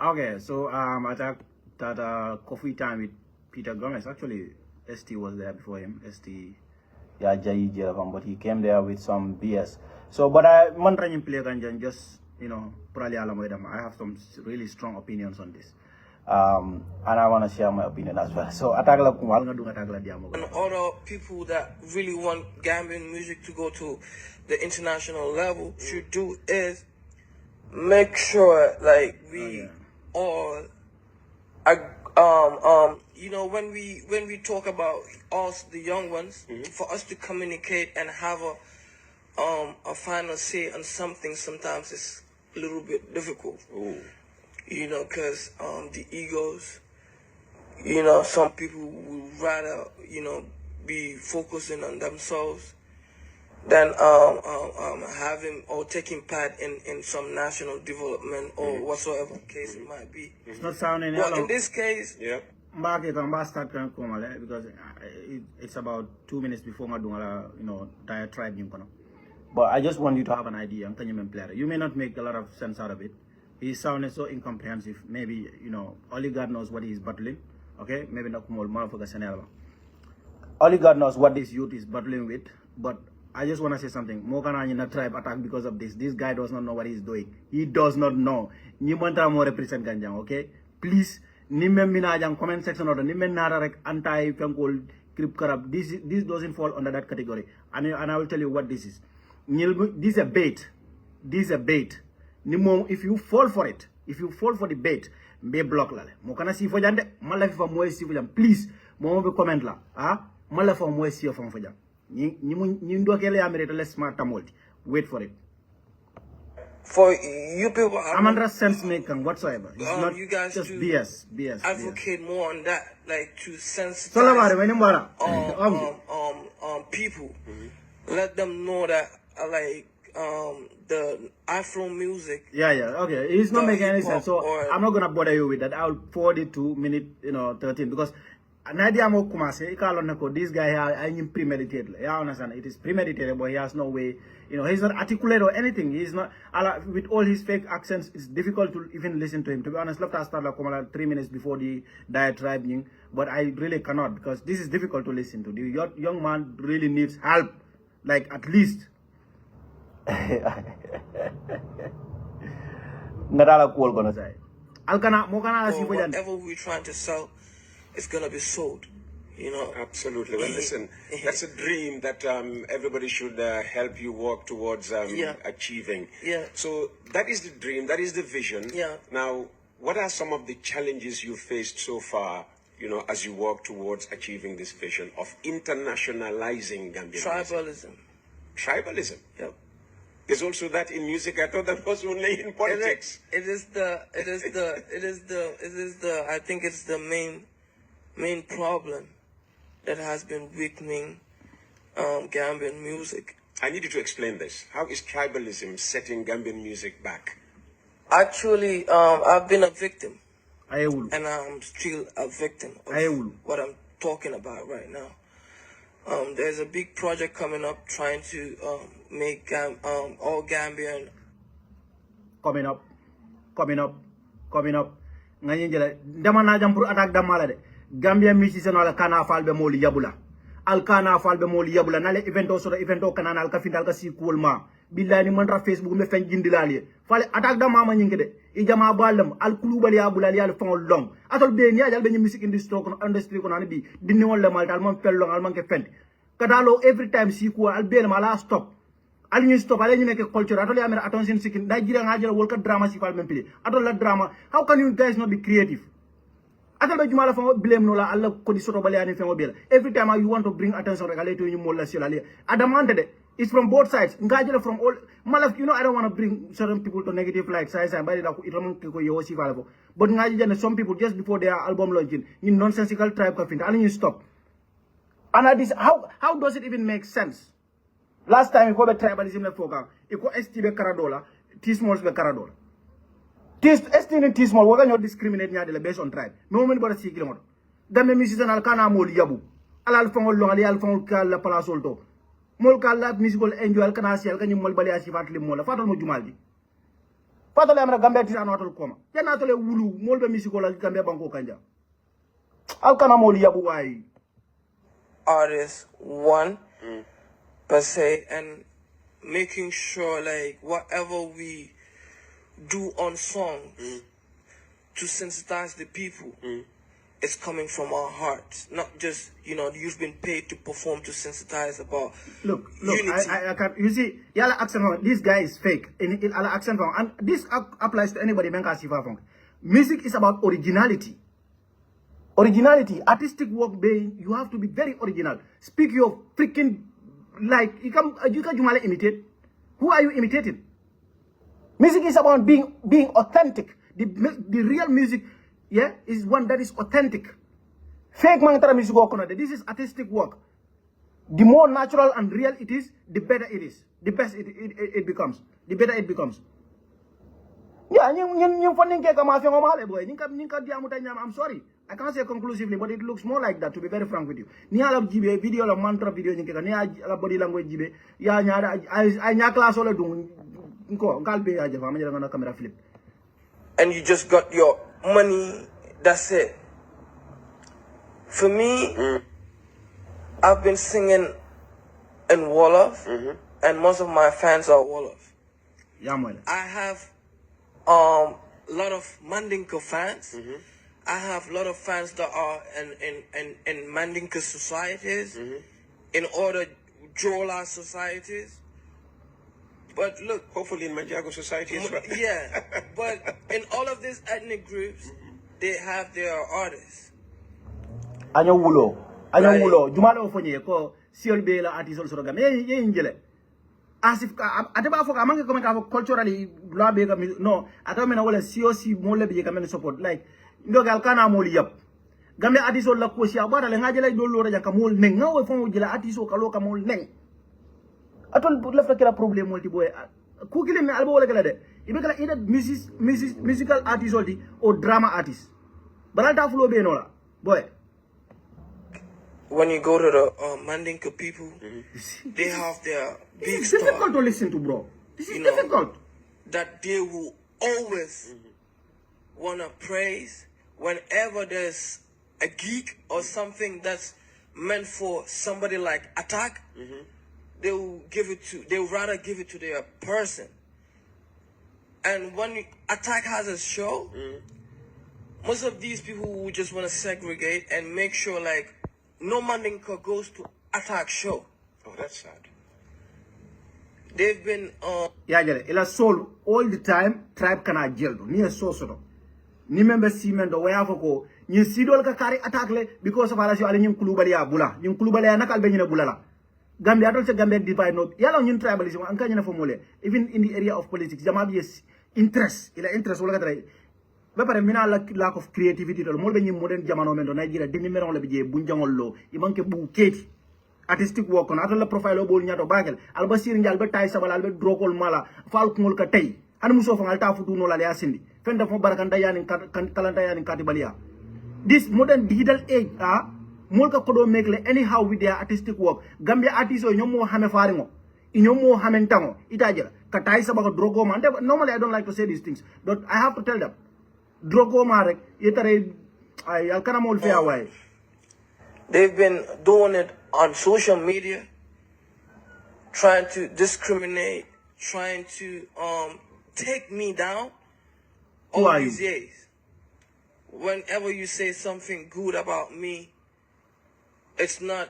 Okay, so I thought that coffee time with Peter Gomez. Actually, ST was there before him. ST, yeah, Jai Jerafam, but he came there with some BS. So, but I mantranyim play ganjan just probably I have some really strong opinions on this. And I want to share my opinion as well. So, and other people that really want Gambian music to go to the international level should do is make sure like we all when we talk about us the young ones, for us to communicate and have a final say on something sometimes it's a little bit difficult. Because the egos, some people would rather be focusing on themselves than having or taking part in some national development or whatsoever case it might be. It's not sounding well, in this case, because it's about 2 minutes before diatribe. But I just want you to have an idea. You may not make a lot of sense out of it. He sounded so incomprehensive. Maybe only God knows what he's battling. Okay, maybe not motherfucker. Only God knows what this youth is battling with. But I just want to say something. Mokana in a tribe attack because of this. This guy does not know what he's doing. He does not know. Nimanta more represent Ganjang. Okay, please. Nimem minajang comment section order. Nimem nara anti fenkol crip corrupt. This doesn't fall under that category. And I will tell you what this is. This is a bait. This is a bait. If you fall for it, if you fall for the bait, be block la. Mo kana si fojande, mala fi fa moy si fojam. Please, mo be comment la. Mala fa moy si fa fojam. Ni ndo kele amerete les smart tamolti. Wait for it. For you people, I'm under sense making whatsoever. It's not you guys just BS. Advocate more on that, like to sensitize people. Let them know that the Afro music. Yeah, okay. It's not making any sense. So I'm not gonna bother you with that. I'll forward it to minute 13 because Nadia mo kumase ikalonako this guy I premeditated. Yeah, understand? It is premeditated, but he has no way. He's not articulate or anything. He's not with all his fake accents. It's difficult to even listen to him. To be honest, love to start like 3 minutes before the diatribe, but I really cannot because this is difficult to listen to. The young man really needs help, like at least. Whatever we're trying to sell, it's gonna be sold. Absolutely. Well, listen, that's a dream that everybody should help you work towards achieving. Yeah. So that is the dream, that is the vision. Yeah. Now, what are some of the challenges you faced so far, as you work towards achieving this vision of internationalizing Gambian Tribalism. Music? Tribalism? Yep. There's also that in music. I thought that was only in politics. I think it's the main problem that has been weakening Gambian music. I need you to explain this. How is tribalism setting Gambian music back? Actually, I've been a victim. And I'm still a victim of what I'm talking about right now. There's a big project coming up trying to make all Gambian. Coming up. Ngani jela dama na jam pour attaque damala de. Gambian musician ala kana falbe moli yabula. Al kana falbe moli yabula nale evento kanana al kafindal ka si kulma. Billahi man Facebook me fen jindilali. Fale attaque dama ma nyinge de. I jama balam al kulubali yabula li al fon long. Atol be ni ajal be music industry ko nani bi dinni won le mal dal man fel long al man ke fen. Kadalo every time si ko al be mala stop. Al ñu stop ale ñu nek culture atol ya mera attention seeking da jira nga jël wol ka drama si fal même pili. Atol la drama. How can you guys not be creative? Atol be juma la fa blame no la alla ko di soto bale ani fe mo bela. Every time you want to bring attention regale to ñu mo la si la le. Adamante de. It's from both sides. Ngajela from all malaf, I don't want to bring certain people to negative light. But some people just before their album launching, in nonsensical tribe coffin, and you stop. And how does it even make sense? Last time you called tribalism le foka, you call ST Caradola, T smalls be Caradola. ST and T small, what can you discriminate based on tribe? No one but a secret. Then the musician Alcana Mol Yabu, Alfon Long, Alfon Cal Palasolto. Mol kala musical enjoy kana sial kanyu mol bali asifat li mola fatal mo jumaldi Fatole amra Gambia tina notol koma. Ya natole wulu molbe misiko la Gambia banko kanja. Al kana moli yabu wai. Artists, one, per se, and making sure like whatever we do on songs to sensitize the people, it's coming from our hearts, not just, you know, you've been paid to perform to sensitize about Look, unity. I can't, you see, yala accent, this guy is fake. In ala accent, and this applies to anybody. Music is about originality. Originality, artistic work, you have to be very original. Speak your freaking, like, you can jumala imitate. Who are you imitating? Music is about being authentic. The real music, yeah, is one that is authentic. Fake mangtara music work. This is artistic work. The more natural and real it is, the better it is. The best it becomes. The better it becomes. Yeah, I'm sorry. I can't say conclusively, but it looks more like that, to be very frank with you. Ni ala jibe video la mantra video ni keka ni ala body language jibe ya nyada I nya class ole dung nko ngalbe ya java manya ngana camera flip. And you just got your money, that's it. For me, I've been singing in Wolof, and most of my fans are Wolof. Yeah, I have a lot of Mandinka fans. I have a lot of fans that are in Mandinka societies, in other Jola societies. But look, hopefully in Majago society as well. Yeah, but in all of these ethnic groups, they have their artists. Anyo wulo. Jumalo fonye ko siol be la artist also game. Ye injele. As if ateba foka amange come ka culturally bla be no. Ataba mena wala COC mole be ka support like ndogal kana moli yap. Gambe artist la ko sia bara le ngajele do lo raja ka mol neng ngawe fon jela artist ka lo ka mol neng. Atol la fakira problem multi boy. Ku kile me albo wala kala de. Ibe kala either musical artist or drama artist. Balanta flow be no la. Boy. When you go to the Mandinka people, they have their big It's star. difficult to listen to, bro. This is difficult. That they will always want to praise whenever there's a geek or something that's meant for somebody like Attack. They will rather give it to their person. And when Attack has a show, most of these people will just want to segregate and make sure like no Mandinka goes to Attack show. Oh, that's sad. They've been Yeah, ila soul all the time tribe kana jeldo ni so so ni member simendo waya foko ni sidol ka kari attack le because of ala si ala nyim kulubali ya bula nyim kulubali ya nakal be nyina bulala Gambia don't say Gambia divide not yalla ñun tribalism an kanyana fo mole even in the area of politics jama yes interest ila interest wala ka ba pare mina lack of creativity to mo be ñim modern jamano men do Nigeria demi meron le be je bu jangol lo i manke bu keti artistic work on atol profile bol ñato bagel alba sir ndial be tay sabal alba drokol mala fal ko ngol ka tay an muso fa ngal ta futu no la ya sindi fenda fo barakanta yani kalanta yani katibalia this modern digital age mol ka kodo make le anyhow with their artistic work Gambia artists o ñom mo xamé faringo ñom mo xamentango itajira ka tay sabaka drogo man normally I don't like to say these things but I have to tell them drogo ma rek yetare ay al kana mol fe away. They've been doing it on social media, trying to discriminate, trying to take me down all these days. Whenever you say something good about me, it's not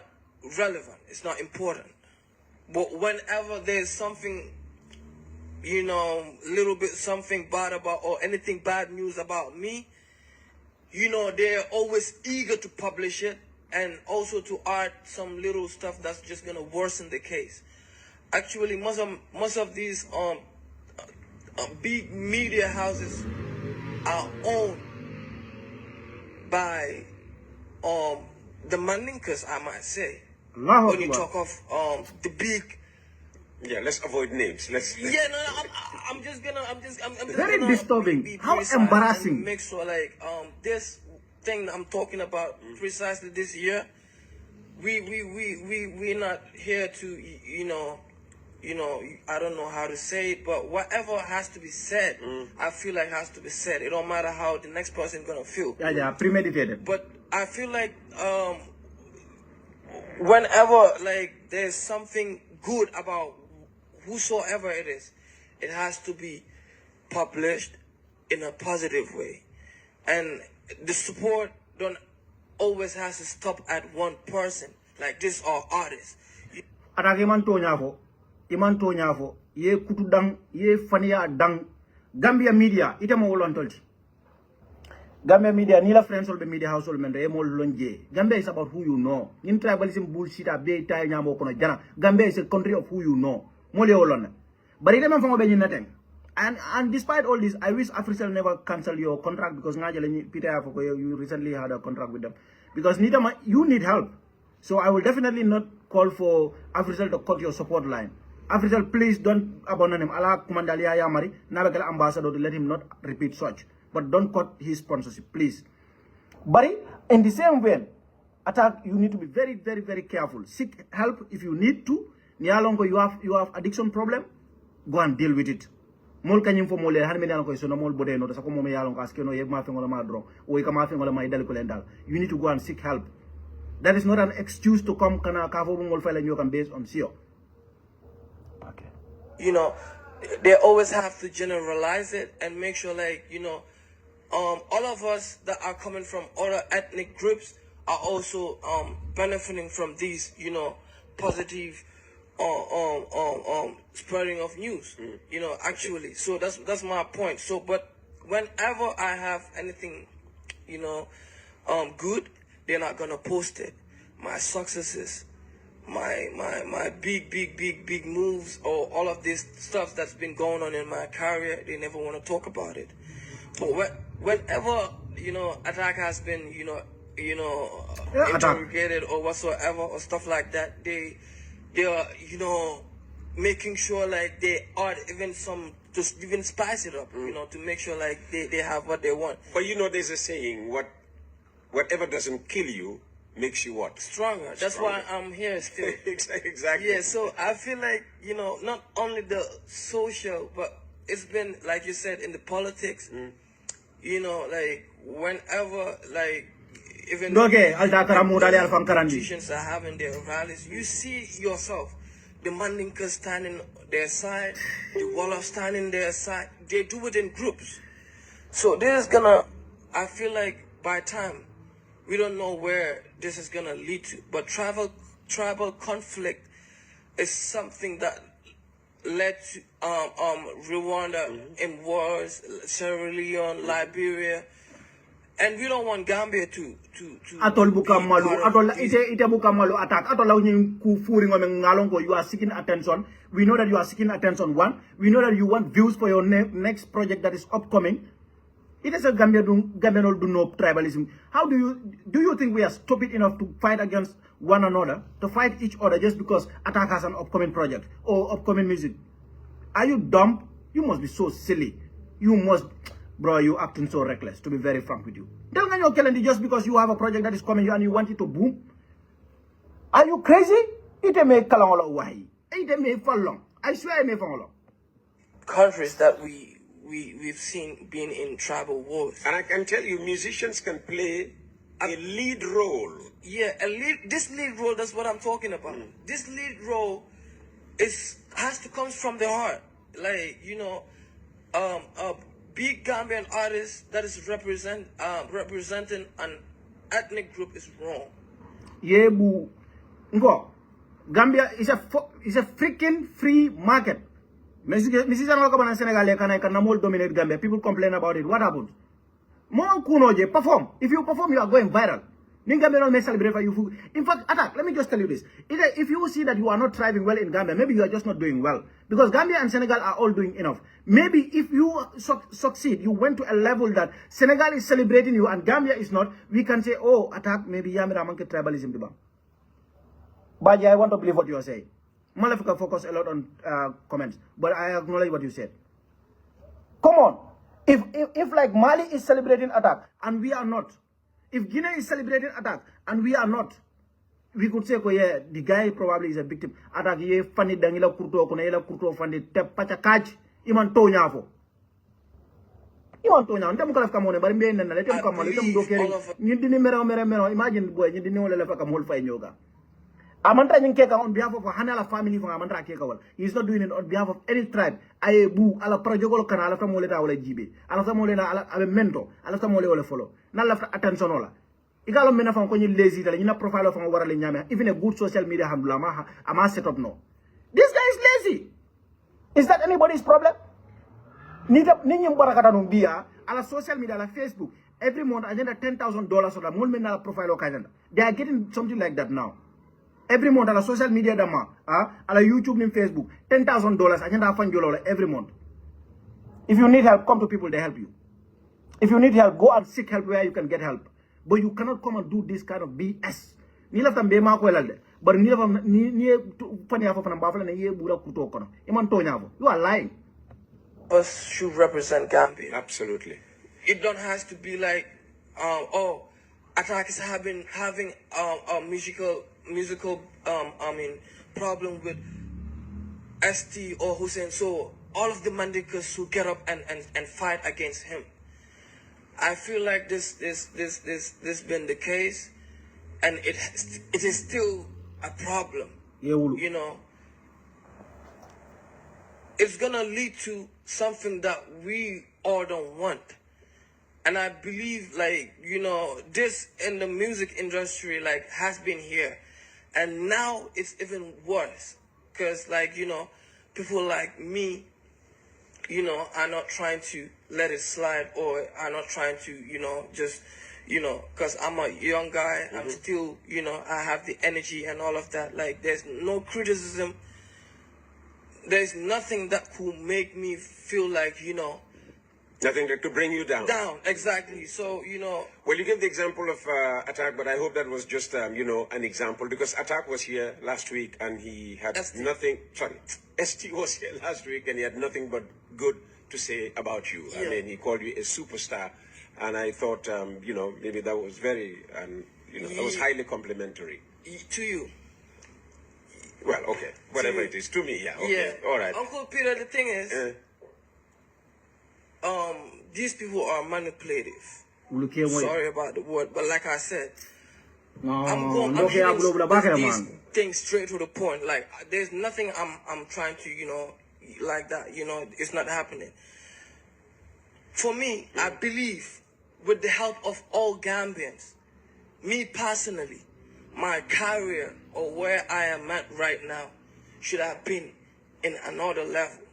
relevant, it's not important. But whenever there's something, you know, little bit something bad about or anything bad news about me, you know, they're always eager to publish it. And also to add some little stuff that's just gonna worsen the case. Actually, most of these big media houses are owned by the Mandinkas, I might say. When you talk of the big. Yeah, let's avoid names. Let's. Yeah, no, I'm just very gonna disturbing. How embarrassing. Make sure like this thing that I'm talking about precisely this year, we're not here to, you know, you know, I don't know how to say it, but whatever has to be said, I feel like has to be said. It don't matter how the next person gonna feel. Yeah, premeditated. But I feel like whenever like there's something good about whosoever it is, it has to be published in a positive way, and the support don't always has to stop at one person. Like this or artists. Atake iman to nyafo ye kutu dang ye fania dang Gambia media ite mo wolon tolti. Gambia media ni la friends be media household men e mo lonje. Gambia is about who you know. In tribalism bullshit a be tay nyamo kono jana. Gambia is a country of who you know. Mo le wolon. But ite man fango be nyinaten. And despite all this, I wish Africell never cancel your contract because Peter you recently had a contract with them. Because you need help. So I will definitely not call for Africell to cut your support line. Africell, please don't abandon him. Allah Kumandalia Yamari, Nabakala ambassador to let him not repeat such. But don't cut his sponsorship, please. But in the same way, Attack, you need to be very, very, very careful. Seek help if you need to. Nialongo, you have addiction problem, go and deal with it. Mol kanyim fo mole han mena ko sono mol bodeno to sako mom yalon ko askeno yeb ma fengola ma dro o ka ma fengola ma idal ko lendal. You need to go and seek help. That is not an excuse to come kana ka fo mol fele nyokam based on SEO. Okay. You know, they always have to generalize it and make sure like, you know, all of us that are coming from other ethnic groups are also benefiting from these, you know, positive spreading of news, you know, actually. So that's my point. So, but whenever I have anything, you know, good, they're not gonna post it. My successes, my big moves, or all of this stuff that's been going on in my career, they never want to talk about it. But whenever, you know, Attack has been, interrogated or whatsoever or stuff like that, they are, you know, making sure like they are even just even spice it up, you know, to make sure like they have what they want. But you know, there's a saying, whatever doesn't kill you makes you what? Stronger. That's why I'm here still. Exactly. Yeah, so I feel like, you know, not only the social, but it's been, like you said, in the politics, you know, like whenever, like, even politicians are having their rallies, you see yourself, the Mandinkas standing their side, the Wallahs standing their side, they do it in groups. So this is gonna, I feel like by time, we don't know where this is gonna lead to, but tribal conflict is something that led to Rwanda in wars, Sierra Leone, Liberia, and we don't want Gambia to atol bukamalu atol ite bukamalu attack atol lawni ku furi ngom ngalongo. You are seeking attention. We know that you are seeking attention. One, we know that you want views for your next project that is upcoming. It is a Gambian do no tribalism. How do you think we are stupid enough to fight against one another, to fight each other just because Attack has an upcoming project or upcoming music? Are you dumb? You must be so silly. You must, bro, you acting so reckless, to be very frank with you. Don't get your calendar just because you have a project that is coming and you want it to boom. Are you crazy? It may kalangola wahi. It may fall long. I swear it may fall long. Countries that we've seen being in tribal wars. And I can tell you, musicians can play a lead role. Yeah, this lead role, that's what I'm talking about. This lead role has to come from the heart. Like, you know, a big Gambian artist that is representing an ethnic group is wrong. Yeah, boo. Gambia is a freaking free market. Senegal can dominate Gambia. People complain about it. What happened? Perform. If you perform, you are going viral. Gambia may celebrate for you. In fact, Attack, let me just tell you this. If you see that you are not thriving well in Gambia, maybe you are just not doing well. Because Gambia and Senegal are all doing enough. Maybe if you succeed, you went to a level that Senegal is celebrating you and Gambia is not, we can say, oh, Attack, maybe Yamira Manke tribalism. But yeah, I want to believe what you are saying. Malafika focus a lot on comments, but I acknowledge what you said. Come on. If like Mali is celebrating Attack and we are not, if Guinea is celebrating Attack and we are not, we could say, yeah, the guy probably is a victim. Attack ye funny dangila kurto kuna ila kurto funny tep pacha kaj iman to nyafo. Iman to nyafo. Ndem kalaf kamone bari mbe nena letem kamone letem do kere. Nyindini mero. Imagine boy nyindini wala lefa kamol fay nyoga. Amandra Keka on behalf of a Hanala family from Amandra Kekawal. He's not doing it on behalf of any tribe. Ayebu, ala Projogol Kana, ala Famoleta or Jibe, ala Famolena, ala Mento, ala Famole or follow. Not left attention all. Igalo mena from Konyi lazy, you know, profile of Waralinyama, even a good social media handlama, a mass set up no. This guy is lazy. Is that anybody's problem? Ninyum Barakatanum Bia, ala social media, ala Facebook, every month, agenda $10,000 or the Mulmena profile of Kajanda. They are getting something like that now. Every month, ala social media dama, ala YouTube and Facebook, $10,000, agenda $5 every month. If you need help, come to people, they help you. If you need help, go and seek help where you can get help. But you cannot come and do this kind of BS. Ni lafta mbema ko lalde. But ni lafta ni fani afo fana bafala na ye bura kuto kono. Iman to nyavo. You are lying. Us should represent Gambia. Absolutely. It don't have to be like, Attack is having a musical problem with ST or Hussein. So all of the Mandinkas who get up and fight against him. I feel like this been the case, and it is still a problem. You know, it's gonna lead to something that we all don't want. And I believe, like, you know, this in the music industry, like, has been here. And now it's even worse. Because, like, you know, people like me, you know, are not trying to let it slide, or are not trying to, you know, just, you know, because I'm a young guy. I'm still, you know, I have the energy and all of that. Like, there's no criticism. There's nothing that could make me feel like, you know, nothing that could bring you down. Down, exactly. So, you know. Well, you gave the example of Attack, but I hope that was just, you know, an example, because Attack was here last week and he had nothing. Sorry, ST was here last week and he had nothing but good to say about you. Yeah. I mean, he called you a superstar, and I thought, you know, maybe that was very, you know, that was highly complimentary. To you. Well, okay, whatever it is, to me, yeah, okay, all right. Uncle Peter, the thing is, these people are manipulative. Sorry about the word, but like I said, I'm hitting these things straight to the point. Like, there's nothing I'm trying to, you know, like that, you know, it's not happening. For me, I believe with the help of all Gambians, me personally, my career or where I am at right now should have been in another level.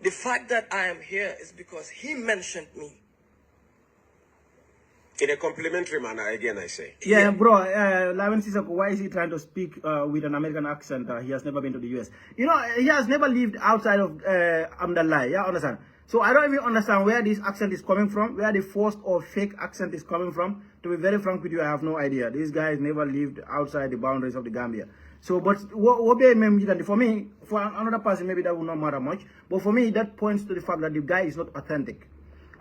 The fact that I am here is because he mentioned me. In a complimentary manner, again, I say. Yeah, bro, Laven Sisako, why is he trying to speak with an American accent? He has never been to the US. You know, he has never lived outside of Abdoulie, yeah, understand? So I don't even understand where this accent is coming from, where the forced or fake accent is coming from. To be very frank with you, I have no idea. This guy has never lived outside the boundaries of the Gambia. So, but for me, for another person, maybe that will not matter much. But for me, that points to the fact that the guy is not authentic.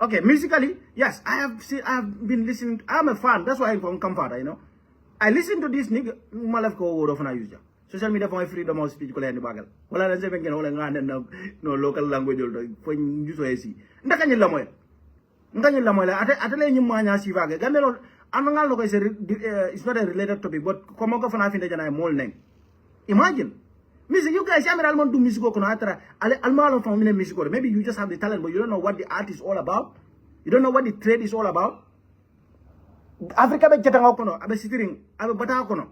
Okay, musically, yes, I have been listening. I'm a fan. That's why I'm from Kamfada, you know. I listen to this nigga. Social media for my freedom of speech. Well, I say no local language. For you to see. Ndakanyela atale nyumanya sivage. Gamelo ananga loko is it's not a related topic, but komoko fana finda jana mol neng. Imagine. Music, you guys, I'm almond do music almalo from music. Maybe you just have the talent, but you don't know what the art is all about. You don't know what the trade is all about. Africa be jetang okono, abe sitiring, abe bata okono.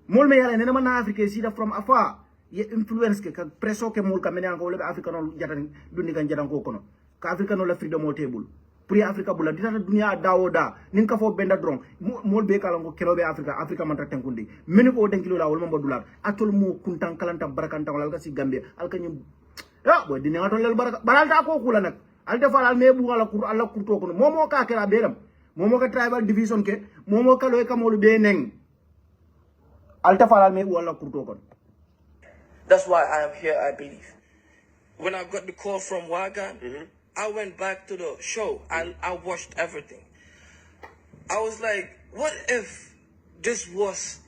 Mol me yala nene mana Africa see that from afar. Ye influence ke ka preso ke mol ka mene anko lebe Africa no jatan dundi kan jatan ko kono. Ka Africa no la freedom o table. Pri Africa bula dina dunia dawoda ninka fo benda drong mol be kala ko kerobe Africa man takten kundi meni ko den kilo la wol mo dolar atol mo kuntan kalanta barakanta wala si Gambia alka nyum ya boy dina atol lel baraka baralta ko kula nak al defal al mebu wala kur alla kurto ko momo ka kera beram momo ka tribal division ke momo ka loy ka molu be neng al defal al mebu wala kurto ko. That's why I am here, I believe. When I got the call from Wagan, I went back to the show and I watched everything. I was like, what if this was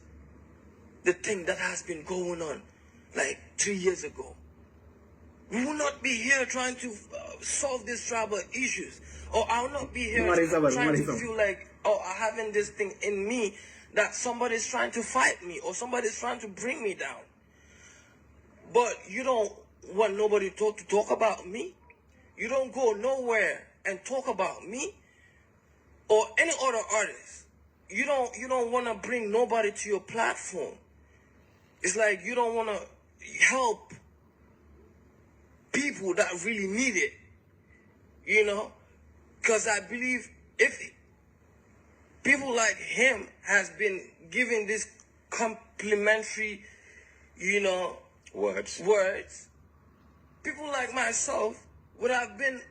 the thing that has been going on like 3 years ago. We will not be here trying to solve these tribal issues. Or I will not be here trying to feel like, oh, I having this thing in me that somebody's trying to fight me or somebody's trying to bring me down. But you don't want nobody to talk about me. You don't go nowhere and talk about me or any other artist. You don't want to bring nobody to your platform. It's like you don't want to help people that really need it, you know? Because I believe if people like him has been giving this complimentary, you know, words, people like myself would have been,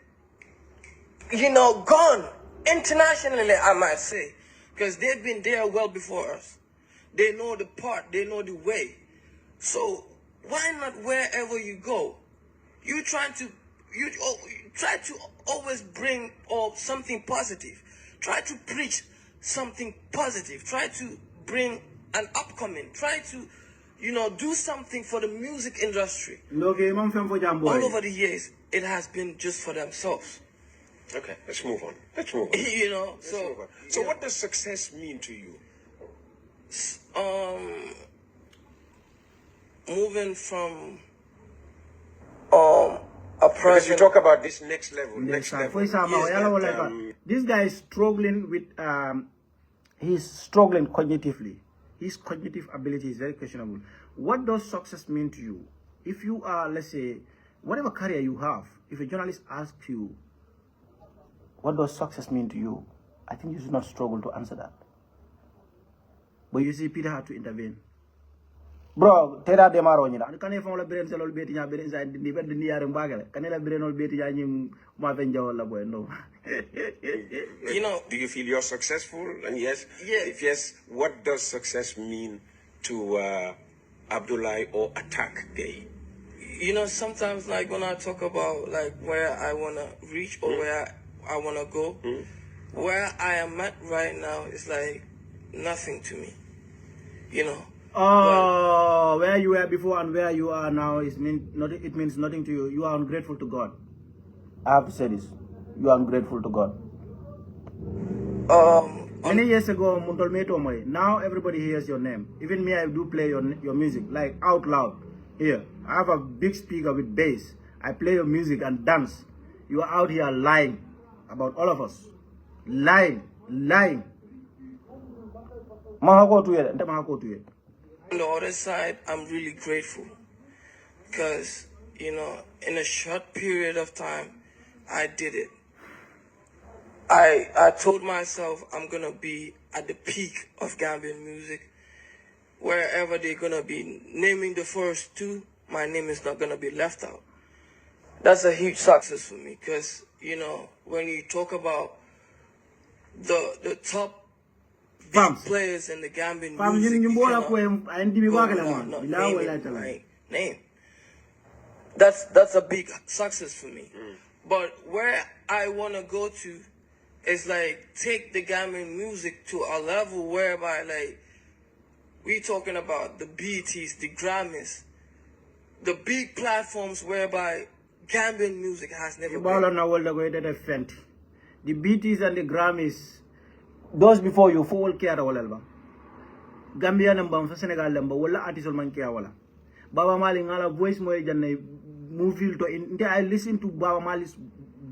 you know, gone internationally, I might say, because they've been there well before us. They know the part, they know the way. So why not wherever you go, you try to always bring something positive. Try to preach something positive. Try to bring an upcoming. Try to, you know, do something for the music industry. All over the years, it has been just for themselves. Okay, let's move on. You know, so what does success mean to you? Moving from a because you person. talk about this next level. This guy is struggling with he's struggling cognitively. His cognitive ability is very questionable. What does success mean to you? If you are, let's say, whatever career you have, if a journalist asks you, what does success mean to you? I think you should not struggle to answer that. But you see, Peter had to intervene. Bro, tera demaro ni la. Kan efon la beren selol beti nya beren sa di bed ni yare mbagale. Kan la beren ol beti nya nyim ma fen jawol la boy no. You know, do you feel you're successful? And yes, if yes, what does success mean to Abdoulie or Attack Gaye? You know, sometimes like when I talk about like where I wanna reach or where I wanna go, where I am at right now is like nothing to me. You know. Where you were before and where you are now it means nothing to you. You are ungrateful to God. I have to say this. You are ungrateful to God. Many years ago, now everybody hears your name. Even me, I do play your music, like out loud. Here, I have a big speaker with bass. I play your music and dance. You are out here lying about all of us. Lying. On the other side, I'm really grateful because, you know, in a short period of time, I did it. I told myself I'm going to be at the peak of Gambian music. Wherever they're going to be naming the first two, my name is not going to be left out. That's a huge success for me because, you know, when you talk about the top big players in the Gambian music, name. That's a big success for me. But where I want to go to is like take the Gambian music to a level whereby like we talking about the BETs, the Grammys, the big platforms whereby Gambian music has never been. The BETs and the Grammys, those before you full care wala Gambia namba fa Senegal namba wala artist man care wala Baba Mali ngala voice moy janne movie to I listen to Baba Mali's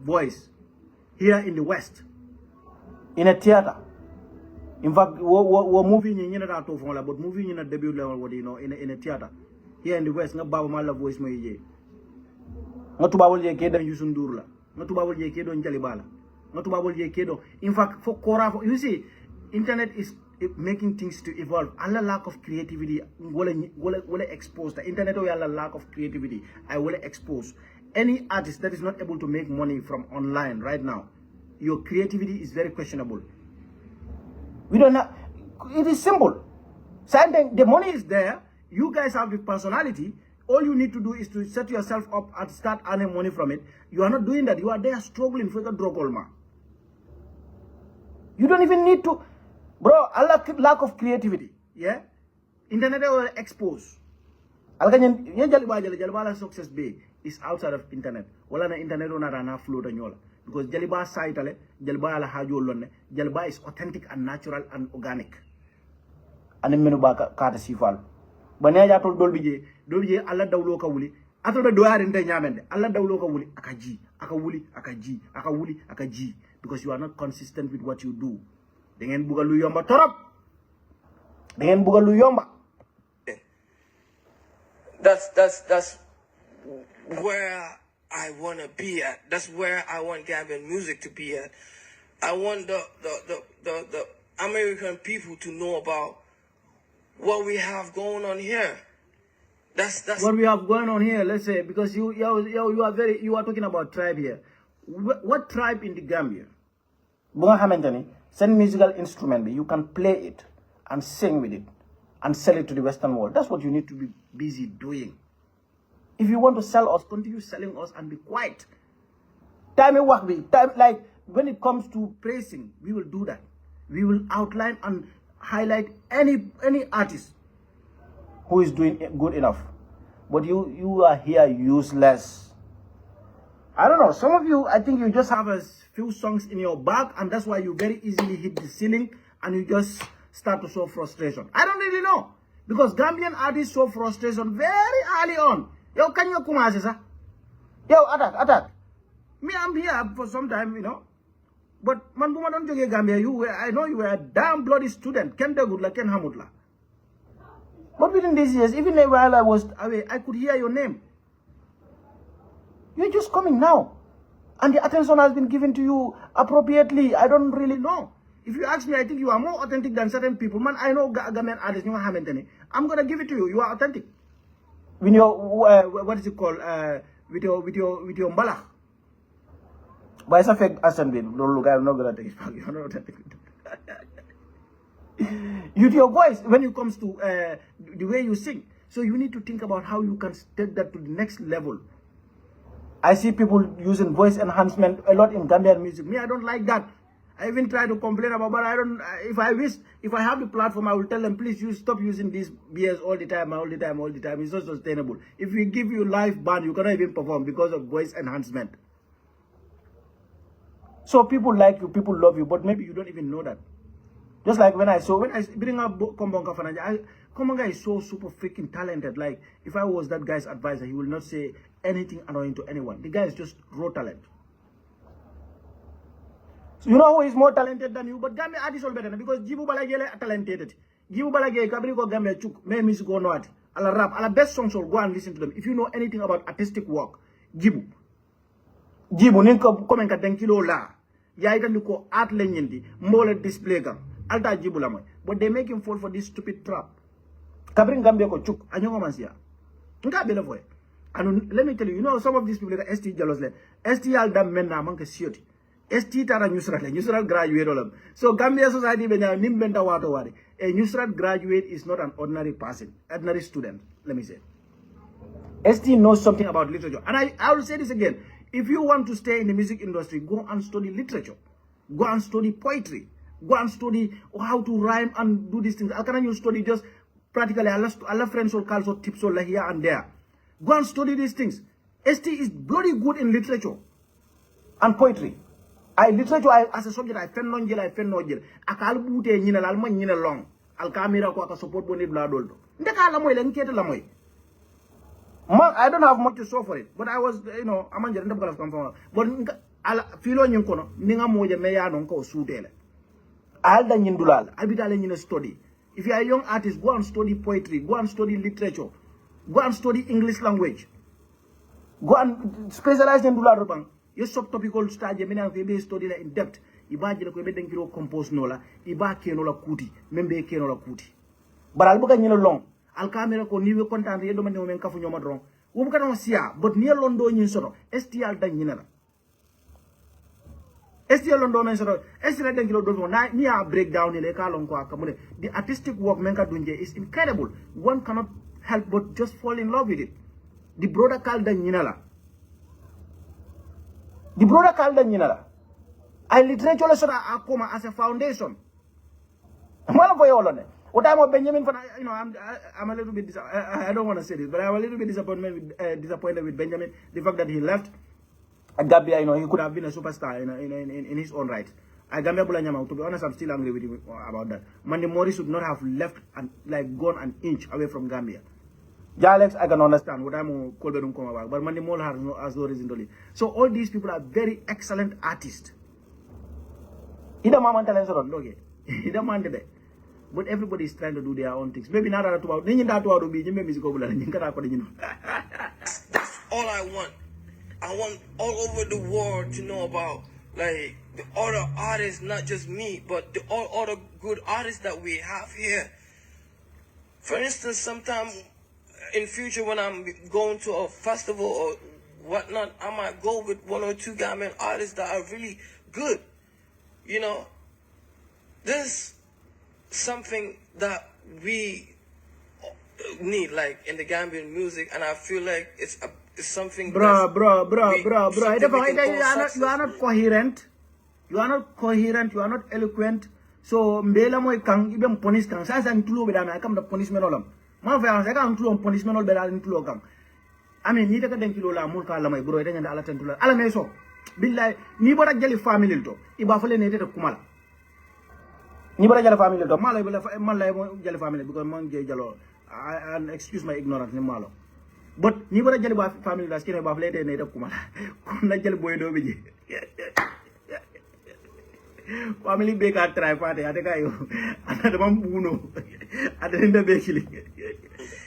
voice here in the West in a theater. In fact, we movie ni na to fon la but movie ni na debut level what you know in a theater here in the West nga Baba Mali voice moy je nga tubabol je ke dan Youssou Ndour la nga tubabol je ke don Jalibala. In fact, for Kora, you see, internet is making things to evolve. Allah lack of creativity, will expose the internet. Or Allah lack of creativity, I will expose any artist that is not able to make money from online right now. Your creativity is very questionable. We don't have. It is simple. Something the money is there. You guys have the personality. All you need to do is to set yourself up and start earning money from it. You are not doing that. You are there struggling for the drug olma. You don't even need to, bro. Allah lack of creativity. Yeah, internet will expose. Alkanyen ye jaliba la success be is outside of internet. Wala na internet ona rana flow to nyola. Because jaliba site ale, jaliba ala hajo lonne, jaliba is authentic and natural and organic. Ane menu ba kata sifal. Banya ja tol dolbije alla dawlo ka wuli. Atol be doyare nte nyamende. Alla dawlo ka wuli akaji, akaji. Because you are not consistent with what you do. Dengan buga lu yomba torop. Dengan buga lu yomba. That's where I want to be at. That's where I want Gambian music to be at. I want the American people to know about what we have going on here. That's what we have going on here. Let's say because you are talking about tribe here. What tribe in the Gambia? Send musical instrument. You can play it and sing with it and sell it to the Western world. That's what you need to be busy doing. If you want to sell us, continue selling us and be quiet. Time like when it comes to praising, we will do that. We will outline and highlight any artist who is doing good enough. But you are here useless. I don't know. Some of you, I think you just have a few songs in your bag, and that's why you very easily hit the ceiling and you just start to show frustration. I don't really know. Because Gambian artists show frustration very early on. Yo, can you come as yo, attack. Me, I'm here for some time, you know. But man, don't joke Gambia. I know you were a damn bloody student. Ken Dagudla, Ken Hamutla. But within these years, even while I was away, I could hear your name. You're just coming now. And the attention has been given to you appropriately. I don't really know. If you ask me, I think you are more authentic than certain people. Man, I know Gambian artists, I'm going to give it to you. You are authentic. With your, what is it called? With your mbala. But it's a fake accent. Look, I'm not going to take it back. You're not authentic. With your voice, when it comes to the way you sing. So you need to think about how you can take that to the next level. I see people using voice enhancement a lot in Gambian music. Me, I don't like that. I even try to complain about, but I don't. If I have the platform, I will tell them, please, you stop using these BS all the time. It's not sustainable. If we give you live band, you cannot even perform because of voice enhancement. So people like you, people love you, but maybe you don't even know that. Just like when I bring up Kombonga Fananja, Kombonga is so super freaking talented. Like, if I was that guy's advisor, he will not say anything annoying to anyone. The guy is just raw talent. So you know who is more talented than you? But Gambia artists all better because Jibu Balagele are talented. Jibu Balagele, Kabriko Gambia Chuk, me music or not. Ala rap, ala best songs all go and listen to them. If you know anything about artistic work, Jibu ninko komen ka denkilo la. Ya ita nuko art lenyindi, mole display gang. Alta Jibu la moy. But they make him fall for this stupid trap. Kabrin Gambia ko Chuk, anyongo mansia. Nka bela voy. And let me tell you, you know some of these people that ST jealous le. ST al dam menna manke sioti. ST tara Nusrat graduate olam. So Gambia society benya nimbenta wato wari. A Nusrat graduate is not an ordinary person, ordinary student. Let me say. ST knows something about literature. And I will say this again. If you want to stay in the music industry, go and study literature. Go and study poetry. Go and study how to rhyme and do these things. How can you study just practically Allah friends or calls or tips or here and there. Go and study these things. ST is bloody good in literature and poetry. As a subject, I fen non jel. Akal bute nyina lal man nyina long. Al camera ko aka support boni bla doldo. Ndeka la moy len kete la moy. I don't have much to show for it, but I was, I'm on the come from. But filo nyin kono ninga moja me ya non ko sutele. Al da nyin dulal, al bitale nyin study. If you are a young artist, go and study poetry, go and study literature, go and study English language. Go and specialize in dulal bang. Your subtopical stage, mena be study in depth. Imagine ko be denkiro compose nola, iba kenola kuti, membe kenola kuti. But al buka nyino long, al camera ko niwe content yedo man men kafu nyoma dron. Wo buka no sia, but near londo nyin soto, STL dan nyina. STL londo men soto, STL denkiro do na niya breakdown ile ka long ko akamune. The artistic work menka dunje is incredible. One cannot help but just fall in love with it. The brother called dan nyina la. The brother called them, I literature lesson akoma as a foundation. What time of Benjamin? You know, I'm a little bit. I don't want to say this, but I'm a little bit disappointed with Benjamin. The fact that he left Gambia, you know, he could have been a superstar in his own right. Gambia Bulanyama, to be honest, I'm still angry with him about that. Mandy Morris should not have left and like gone an inch away from Gambia. Jalex, I can understand what I'm calling about, but Mandy Mole has no reason to leave. So all these people are very excellent artists. Ida mama talent so okay. Ida man de. But everybody is trying to do their own things. Maybe not that about That's all I want. I want all over the world to know about like the other artists, not just me, but the all other good artists that we have here. For instance, sometime in future when I'm going to a festival or whatnot, I might go with 1 or 2 Gambian artists that are really good. You know, this something that we need, like in the Gambian music, and I feel like it's something. Bro. You are not coherent. You are not coherent. You are not eloquent. So mbela moy kang ibem punish kang. Sa ntulo be dama kam da punishment olam. Ma fa sa kang ntulo punishment ol be dal ntulo kang. I mean, ni taka den kilo la mul ka la may bro da ngenda ala tentula. Ala me so. Billahi ni bora jali family to. Iba fale ne tete kumala. Ni bora jali family to. Mala mo jali family because man je jalo. And excuse my ignorance ni malo. But ni bora jali ba family la skine ba fale ne tete kumala. Kuna jali boy do bi je. Family big at try party. I think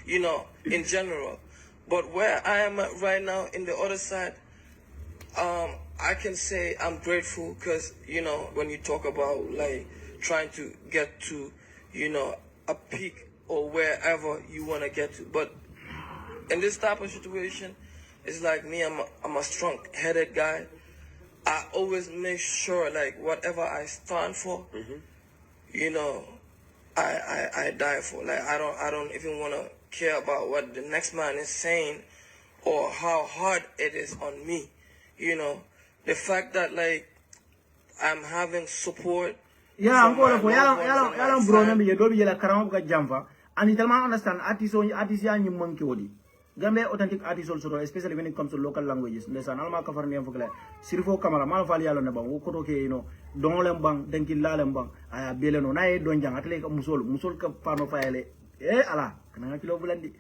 you know, in general. But where I am at right now, in the other side, I can say I'm grateful because, you know, when you talk about like trying to get to, you know, a peak or wherever you want to get to. But in this type of situation, it's like me, I'm a strong-headed guy. I always make sure, like, whatever I stand for, you know, I die for. Like, I don't even want to care about what the next man is saying or how hard it is on me. You know, the fact that, like, I'm having support. Yeah, I'm going for yalang bro na biye do biye la karama buka jamfa. And you tell me understand artists ya ni monkey wodi. Gambia authentic artists also, especially when it comes to local languages. Listen, alma kafarni am fukle. Sirfo kamera mal fali yalo na bang. Wokoto ke you know dongolem bang, denki lalem bang. Aya beleno na e donjang atle ka musol ka pano fayale. Ala kana kilo bulandi.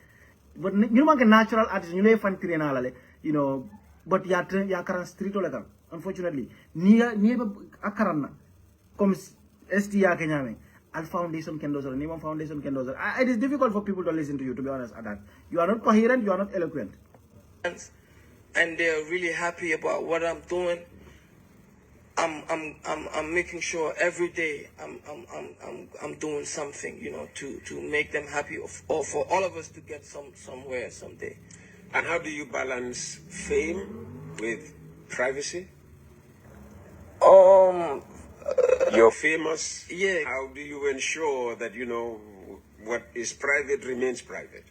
But you man ke natural artists, you lay fan tirena alale. You know, but ya karan street ole kam. Unfortunately, ni akaran na. Comme ST ya kenyame. Al foundation can do so, Nima foundation can do so. It is difficult for people to listen to you, to be honest, Adan. You are not coherent, you are not eloquent. And they're really happy about what I'm doing. I'm making sure every day I'm doing something, you know, to make them happy or for all of us to get somewhere someday. And how do you balance fame with privacy? You're famous. Yeah. How do you ensure that, you know, what is private remains private?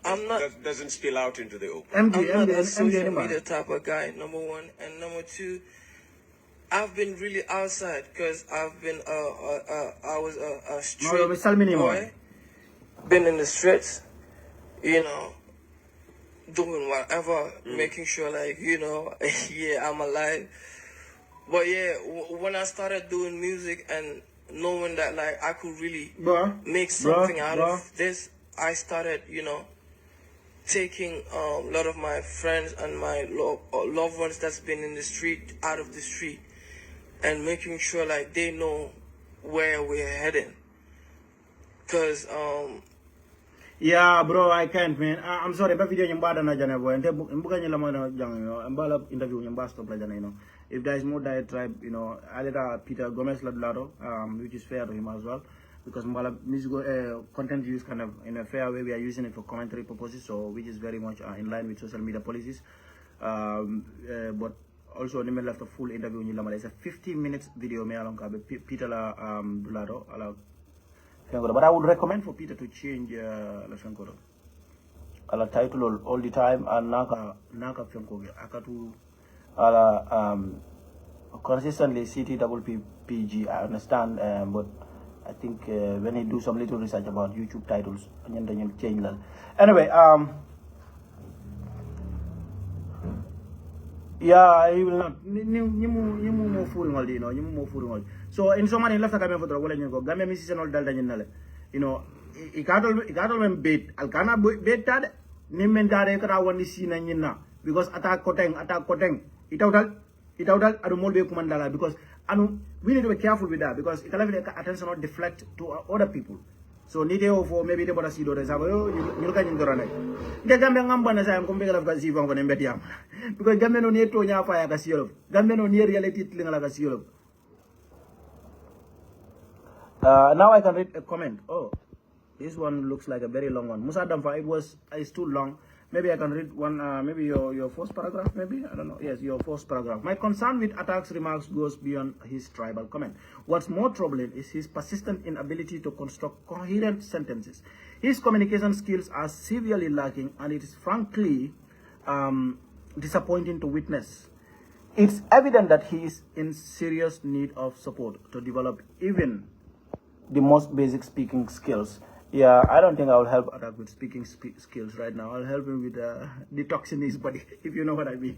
I'm not. That doesn't spill out into the open. I'm not a social media type of guy, number one. And number two, I've been really outside because I've been, I was a street boy. Been in the streets, you know, doing whatever, making sure, like, you know, yeah, I'm alive. But yeah, when I started doing music and knowing that like I could really make something out of this, I started, you know, taking a lot of my friends and my loved ones that's been in the street out of the street and making sure like they know where we're heading. Cause yeah, bro, I can't, man. I'm sorry, but video nyambada na jana boy. Ente mbuka nyela mwana jang, mbala interview nyamba stop la jana, you know. If there is more diatribe, you know, I let Peter Gomez Ladlado, which is fair to him as well, because mbala musical content use kind of in a fair way. We are using it for commentary purposes, so which is very much in line with social media policies. But also, Nime left a full interview in Lamala. It's a 15 minutes video. Me along Peter la Dulado ala. But I would recommend for Peter to change la Fiancoro. Ala title all the time and naka Fiancoro. Akatu ala consistently CTPPG. I understand, but I think when he do some little research about YouTube titles, and then change that. Anyway, yeah, he will not. Ni mo full ngol, you know, ni mo full ngol. So in so many left a Gambian photo, wala nyo go. Gambian misi senol dal danyo nale. You know, ikatol men bait. Alkana bait tad. Ni men dare kara wani sina nyina because attack koteng. Itautal adu molbe kumandala because we need to be careful with that because it will attention not deflect to other people. So need for maybe the bota sido resabo you can indorane. The Gambia ngamba na sayam kumbe kala kasi vang kone mbetiam because Gambia no near to nya fire kasiyolo. Gambia no near reality tlingala kasiyolo. Now I can read a comment. Oh, this one looks like a very long one. Musa Damfa, it's too long. Maybe I can read one, maybe your first paragraph, maybe? I don't know. Yes, your first paragraph. My concern with Attack's remarks goes beyond his tribal comment. What's more troubling is his persistent inability to construct coherent sentences. His communication skills are severely lacking, and it is frankly disappointing to witness. It's evident that he is in serious need of support to develop even the most basic speaking skills. Yeah, I don't think I will help Attack with speaking skills right now. I'll help him with detoxing his body, if you know what I mean.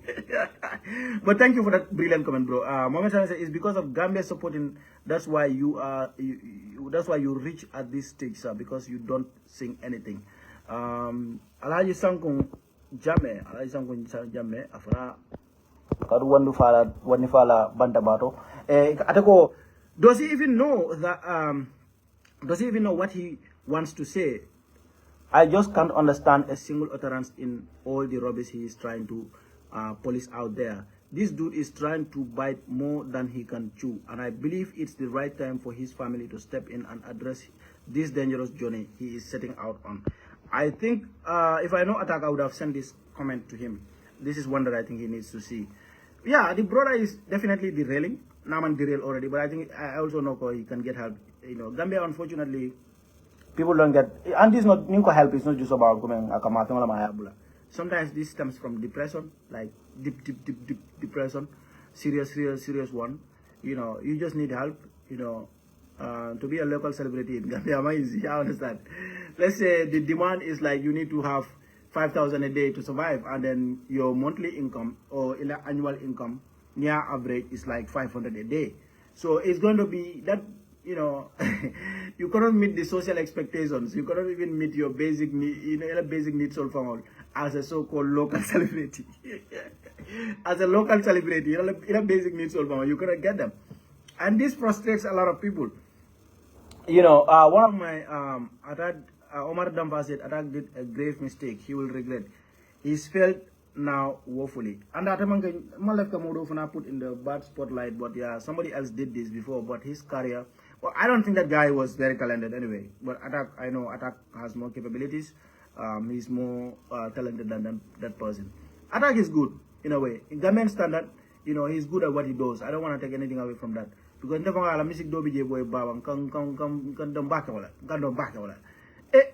But thank you for that brilliant comment, bro. Mohammed Salah says it's because of Gambia supporting. That's why that's why you reach at this stage, sir. Because you don't sing anything. Alhaji Sankung Jame, Afra. Kadu wanifala bantabato. Atako, does he even know that? Does he even know what he wants to say? I just can't understand a single utterance in all the rubbish he is trying to polish out there. This dude is trying to bite more than he can chew, and I believe it's the right time for his family to step in and address this dangerous journey he is setting out on. I think if I know Attack, I would have sent this comment to him. This is one that I think he needs to see. Yeah, the brother is definitely derailing. Naman derail already, but I think I also know he can get help. You know, Gambia, unfortunately, people don't get, and this not help. It's not just about sometimes this stems from depression, like deep depression, serious one. You know, you just need help. You know, to be a local celebrity in Gambia, easy. I understand. Let's say the demand is like you need to have 5,000 a day to survive, and then your monthly income or annual income near average is like 500 a day. So it's going to be that. You know, you cannot meet the social expectations. You cannot even meet your basic needs all as a so-called local celebrity. As a local celebrity, basic needs all you cannot get them, and this frustrates a lot of people. You know, one of my Omar Damfa said, Attack did a grave mistake. He will regret. He's failed now woefully. And that put in the bad spotlight, but yeah, somebody else did this before. But his career. Well, I don't think that guy was very talented anyway. But Attack, I know Attack has more capabilities. He's more talented than that person. Attack is good in a way. In Gambian standard, you know, he's good at what he does. I don't want to take anything away from that. Because never music do be boy bawang kan back wala.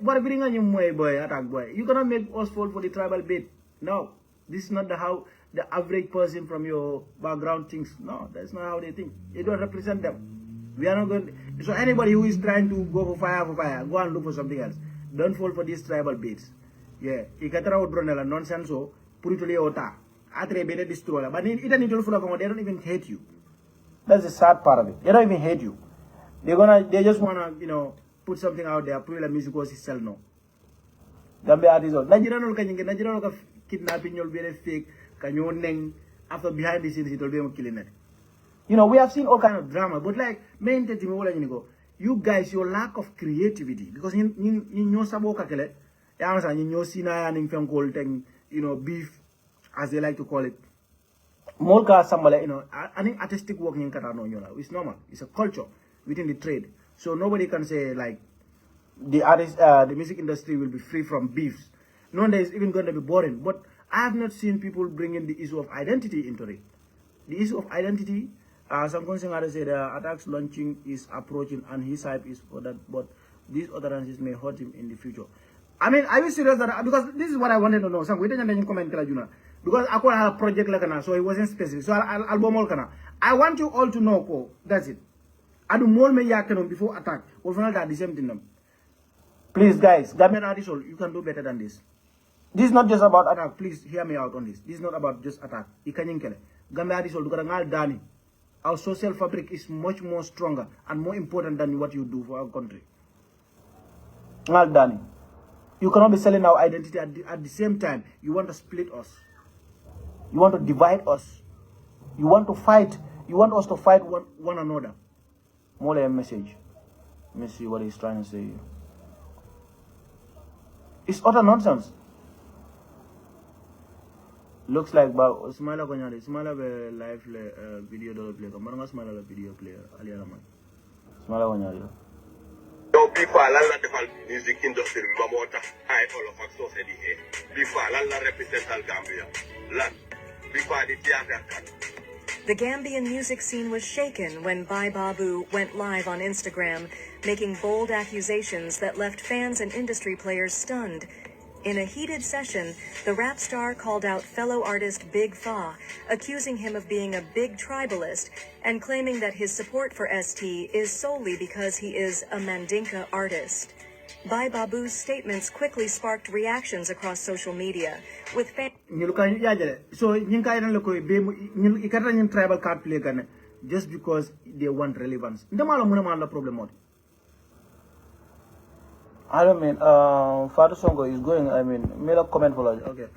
But bring on your boy Attack boy. You cannot make us fall for the tribal bait. No, this is not how the average person from your background thinks. No, that's not how they think. You don't represent them. We are not going to, so anybody who is trying to go for fire, go and look for something else. Don't fall for these tribal baits. Yeah. Ikatara udronela nonsense so purituli ota. Atre bene destroy. But it doesn't full of they don't even hate you. That's the sad part of it. They don't even hate you. They just wanna, you know, put something out there, put la music was sell no. Gambia artists. Nigerian ka kidnapping you'll be fake, can you neng after behind the scenes it will be killing it. You know, we have seen all kind of drama, but like, main you guys, your lack of creativity, because you know saboka kele, you know, beef, as they like to call it. Molka sambale, you know, I think artistic work in Katano, you know, it's normal. It's a culture within the trade. So nobody can say like the music industry will be free from beefs. No one is even going to be boring. But I have not seen people bring in the issue of identity into it. The issue of identity. Some consumers say the Attack's launching is approaching and his hype is for that, but these utterances may hurt him in the future. I mean, are you serious that, because this is what I wanted to know. Some we didn't comment because I have a project like that, so it wasn't specific. So I want you all to know, that's it. adu mol me yakeno before attack or final that the same thing them. Please guys, Gambian artists, you can do better than this. This is not just about attack. Please hear me out on this. This is not about just attack. Gambian artists, dani. Our social fabric is much more stronger and more important than what you do for our country. Ngal dani. You cannot be selling our identity at the same time. You want to split us. You want to divide us. You want to fight. You want us to fight one another. More like a message. Let me see what he's trying to say here. It's utter nonsense. Looks like Smila Konyari, Smila live video play. Maranga Smila video player. Aliana man. Smila Konyari. Before Allah defal music industry mamota high all of us society here. Before Allah represent Al Gambia. Land. Before the theater cut. The Gambian music scene was shaken when Bai Babu went live on Instagram, making bold accusations that left fans and industry players stunned. In a heated session, the rap star called out fellow artist Big Fa, accusing him of being a big tribalist and claiming that his support for ST is solely because he is a Mandinka artist. Bai Babu's statements quickly sparked reactions across social media, with fans. So, tribal card play just because they want relevance. Problem. I don't mean, Fatu Songo is going, made a comment for us. Okay.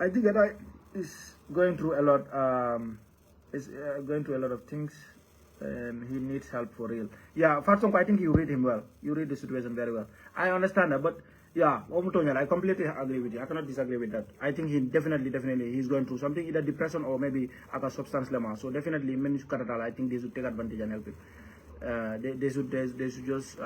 I think that is going through a lot, going through a lot of things, and he needs help for real. Yeah, Fatu Songo, I think you read him well. You read the situation very well. I understand that, but yeah, I completely agree with you. I cannot disagree with that. I think he definitely, he's going through something, either depression or maybe a substance lemma. So definitely, I think they should take advantage and help him. They should just,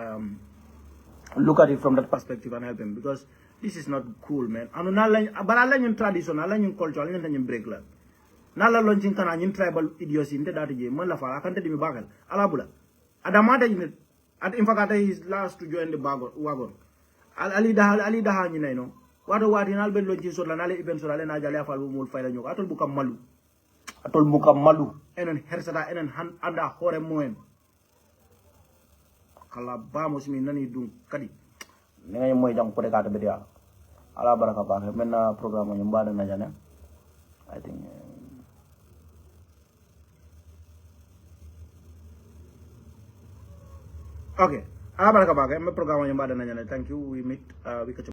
look at it from that perspective and help him, because this is not cool, man. But I like tradition, I like culture, I like break la. Nala launching kana tribal idiocy inte dati je man la fala akante dimi bagal alabula. Adamata in at in fact is last to join the wagon. Ali daha ni no. What in alben launching so la nale even so la na jale afal mul fayla nyoko atol bukam malu. Atol bukam malu enen hersata enen han anda hore moen. Kalau bamos nani dung kadi nenga moy jang ko de kata bedia ala baraka ba menna programme ñu mbada na jane I think okay ala baraka ba me programme ñu mbada na jane thank you we meet we catch